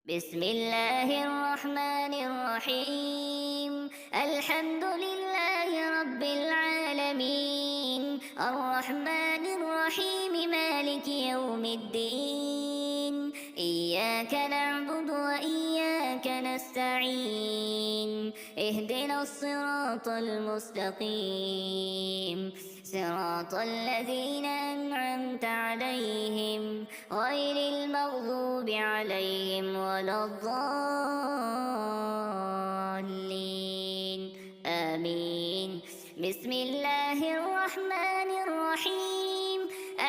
بسم الله الرحمن الرحيم. الحمد لله رب العالمين، الرحمن الرحيم، مالك يوم الدين. إياك نعبد وإياك نستعين، اهدنا الصراط المستقيم، صراط الذين أنعمت عليهم غير المغضوب عليهم ولا الضالين، آمين. بسم الله الرحمن الرحيم.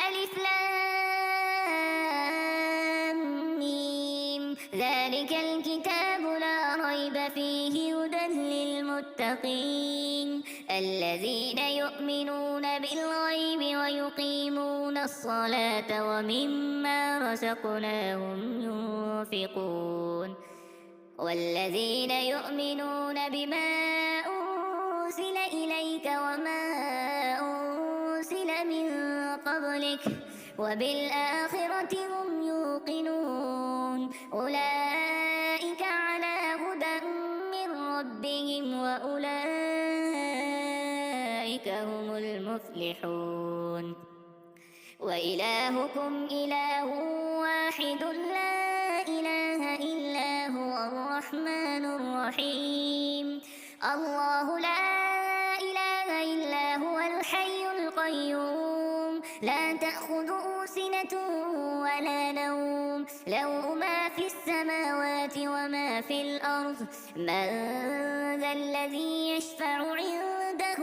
ألف لام ميم. ذلك الكتاب لا ريب فيه هدى للمتقين الذين يؤمنون بالغيب ويقيمون الصلاة ومما رزقناهم ينفقون والذين يؤمنون بما أنزل إليك وما أنزل من قبلك وبالآخرة هم يوقنون أولئك على هدى من ربهم وأولئك هم المفلحون. وإلهكم إله واحد لا إله إلا هو الرحمن الرحيم. الله لا إله إلا هو الحي القيوم لا تأخذه سنة ولا نوم له ما في السماوات وما في الأرض. من ذا الذي يشفع عنده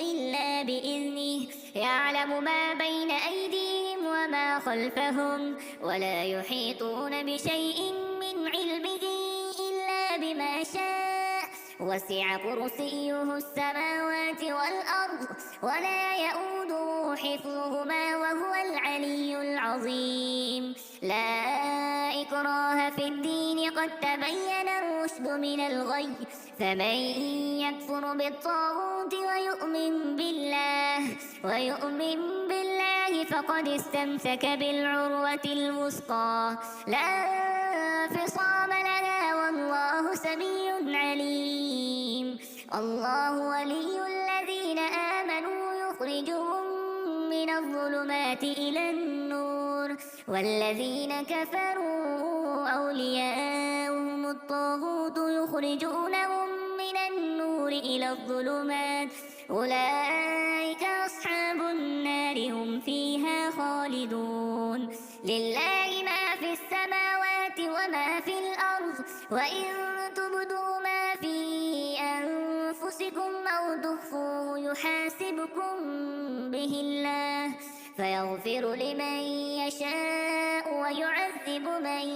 إلا بإذنه يعلم ما بين أيديهم وما خلفهم ولا يحيطون بشيء من علمه إلا بما شاء. وسع كرسيه السماوات والأرض ولا يؤوده حفظهما وهو العلي العظيم. لا إكراه في الدين قد تبين الرشد من الغي فمن يكفر بالطاغوت ويؤمن بالله فقد استمسك بالعروة الوثقى لا انفصام لها والله سميع عليم. الله ولي الذين آمنوا يخرجهم من الظلمات إلى النور والذين كفروا أولياؤهم الطاغوت يخرجونهم من النور إلى الظلمات أولئك أصحاب النار هم فيها خالدون. لله ما في السماوات وما في الأرض وإن تبدوا ما في أنفسكم أو تخفوه يحاسبكم به الله فيغفر لمن يشاء ويعذب من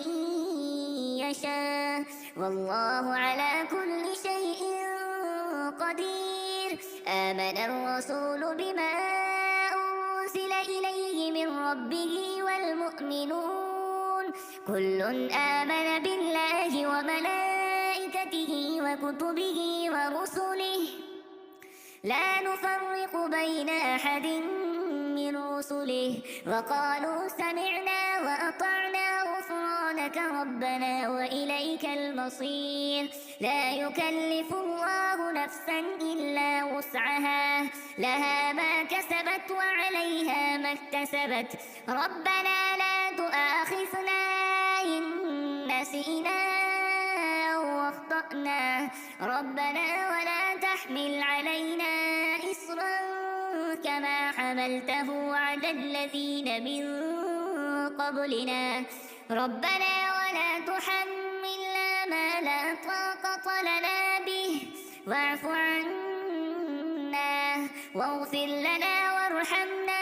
يشاء والله على كل شيء قدير. آمن الرسول بما أنزل إليه من ربه والمؤمنون كل آمن بالله وملائكته وكتبه ورسله لا نفرق بين أحد من رسله وقالوا سمعنا وأطعنا غفرانك ربنا وإليك المصير. لا يكلف الله نفسا إلا وسعها لها ما كسبت وعليها ما اكتسبت ربنا لا تؤاخذنا إن نسينا أو أخطأنا ربنا ولا تحمل علينا إصرا كما حملته على الذين من قبلنا ربنا ولا تحملنا ما لا طاقة لنا به واعف عنا واغفر لنا وارحمنا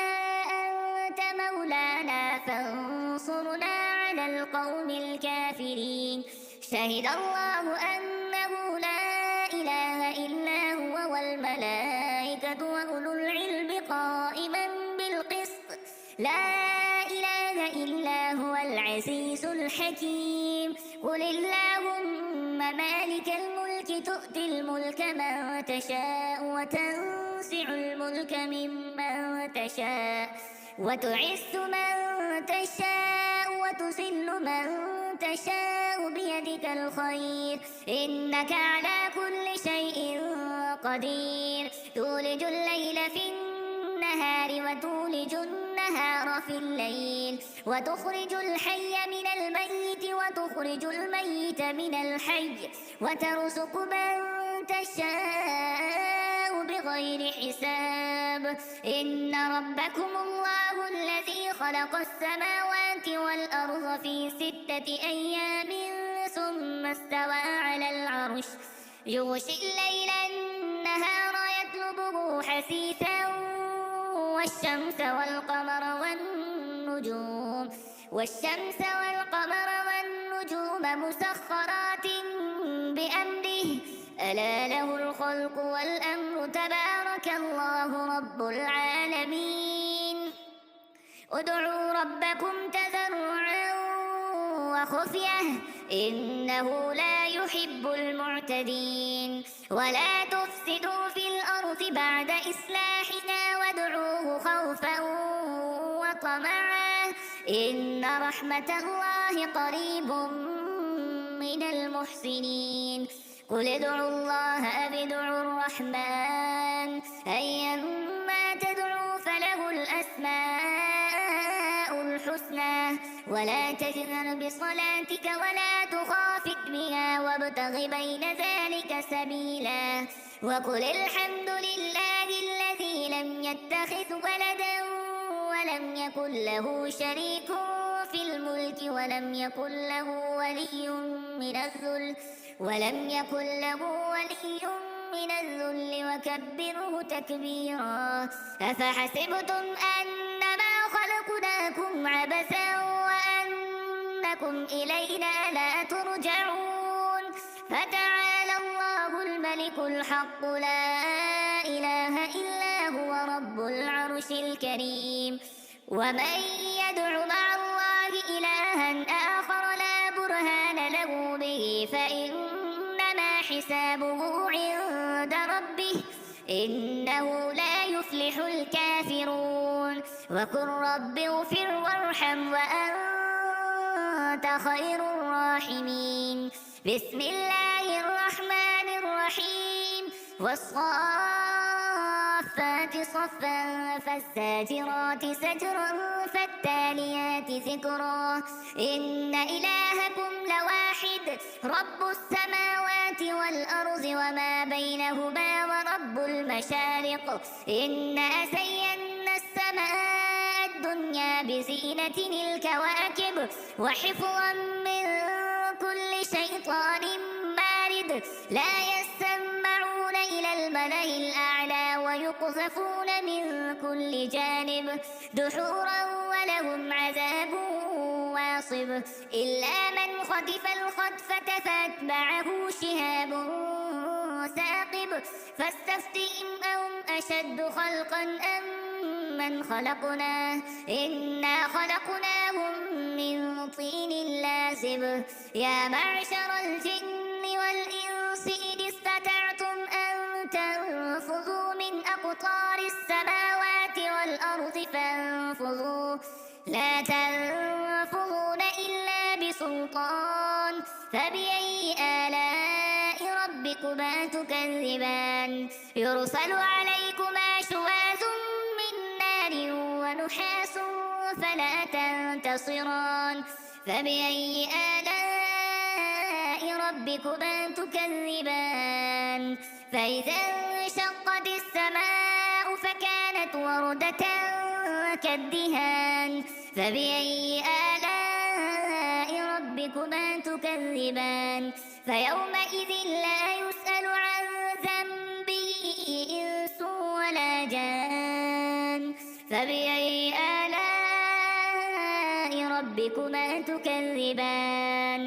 أنت مولانا فانصرنا على القوم الكافرين. شهد الله أنه لا إله إلا هو والملائكة وأولو العلم قائما بالقسط لا إله إلا هو العزيز الحكيم. قل اللهم مالك الملك تؤتي الملك من تشاء وتنزع الملك ممن تشاء وتعز من تشاء وتذل من تشاء بيدك بيدك الخير إنك على كل شيء قدير تولج الليل في النهار وتولج النهار في الليل وتخرج الحي من الميت وتخرج الميت من الحي وترزق من تشاء بغير حساب إن ربكم الله الذي خلق السماوات والأرض في 6 أيام ثم استوى على العرش يغشي الليل النهار يطلبه حثيثا والشمس والقمر والنجوم مسخرات بأمره ألا له الخلق والأمر تبارك الله رب العالمين ادعوا ربكم تضرعا وخفية إنه لا يحب المعتدين ولا تفسدوا في الأرض بعد إصلاحها وادعوه خوفا وطمعا إن رحمة الله قريب من المحسنين قل ادعوا الله أو ادعوا الرحمن أيما تدعوا فله الأسماء الحسنى ولا تجهر بصلاتك ولا تخافت بها وابتغ بين ذلك سبيلا وقل الحمد لله الذي لم يتخذ ولدا ولم يكن له شريك في الملك ولم يكن له ولي من الذل وكبره تكبيرا أفحسبتم أنما خلقناكم عبثا وأنكم إلينا لا ترجعون فتعالى الله الملك الحق لا إله إلا هو رب العرش الكريم ومن يدع مع الله إلها آخر لا برهان له به فإنما حسابه عند ربه إنه لا يفلح الكافرون وقل رب اغفر وارحم وأنت خير الراحمين بسم الله الرحمن الرحيم والصافات صفا فالزاجرات زجرا فالتاليات ذكرا إن إلهكم لواحد رب السماوات والأرض وما بينهما ورب المشارق إنا زينا السماء الدنيا بزينة الكواكب وحفظا من كل شيطان مارد لا يسمعون إلى الملأ الأعلى ويقذفون من كل جانب دحورا ولهم عذاب واصب إلا من خطف الخطفة فاتبعه شهاب ثاقب فاستفتهم أهم أشد خلقا أم من خلقنا إنا خلقناهم من طين لازب يا معشر الجن والإنس إن استطعتم أن تنفذوا من أقطار السماوات والأرض فانفذوا لا تنفذون إلا بسلطان فبأي آلاء ربكما تكذبان يرسل عليكما شواذ من نار ونحاس فلا تنتصران فبأي آلاء ربكما تكذبان فإذا انشقت السماء فكانت وردة كالدهان فبأي آلاء ربكما تكذبان فيومئذ لا يسأل عن ذنبه إنس ولا جان فبأي آلاء ربكما تكذبان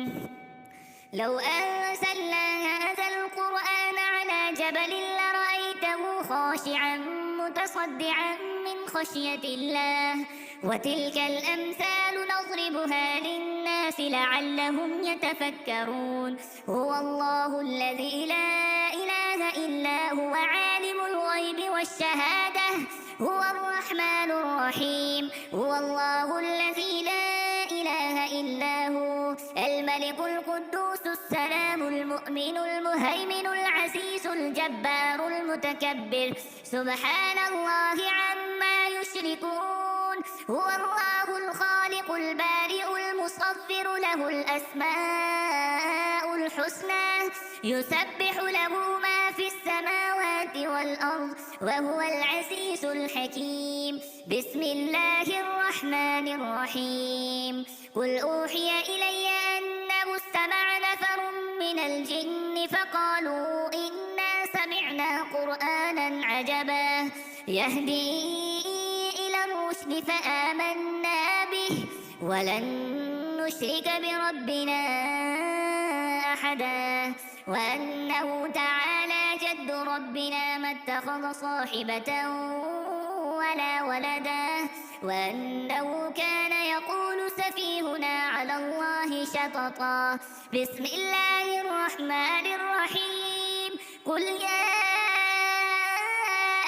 لو أنزلنا هذا القرآن على جبل لرأيته خاشعا متصدعا من خشية الله وتلك الأمثال نضربها للناس لعلهم يتفكرون هو الله الذي لا إله إلا هو عالم الغيب والشهادة هو الرحمن الرحيم هو الله الذي لا إله إلا هو الملك القدوس المؤمن المهيمن العزيز الجبار المتكبر سبحان الله عما يشركون هو الله الخالق البارئ المصور له الأسماء الحسنى يسبح له ما في السماوات والأرض وهو العزيز الحكيم بسم الله الرحمن الرحيم قل أوحي إلي أنه استمع نفر من الجن فقالوا إنا سمعنا قرآنا عجبا يهدي إلى الرشد فآمنا به ولن نشرك بربنا أحدا وأنه تعالى جد ربنا ما اتخذ صاحبة ولا ولدا وأنه كان يقول سفيهنا على الله شططا بسم الله الرحمن الرحيم قل يا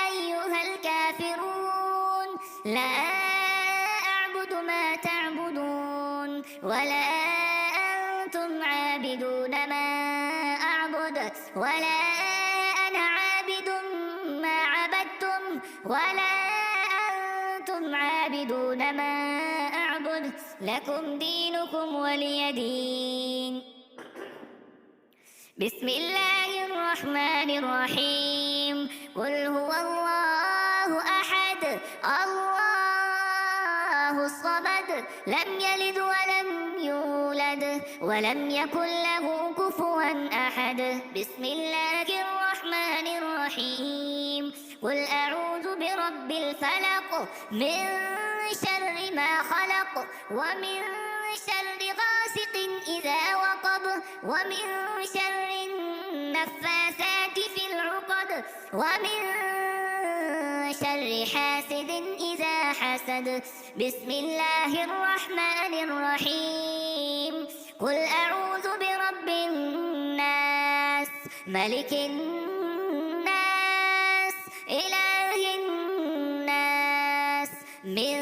أيها الكافرون لا أعبد ما تعبدون ولا أنتم عابدون ما أعبد ولا أنا عابد ما عبدتم ولا أنتم عابدون ما أعبد لكم دينكم ولي دين بسم الله الرحمن الرحيم قل هو الله أحد الله الصمد لم يلد ولم يولد ولم يكن له كفوا أحد بسم الله الرحمن الرحيم قل أعوذ برب الفلق من شر ما خلق ومن شر غاسق إذا وقب ومن شر النفاثات في العقد ومن شر حاسد إذا حسد بسم الله الرحمن الرحيم قل أعوذ برب الناس ملك الناس إله الناس من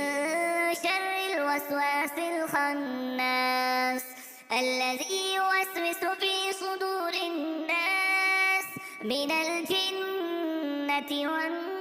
شر الوسواس الخناس الذي يوسوس في صدور الناس من الجنة والناس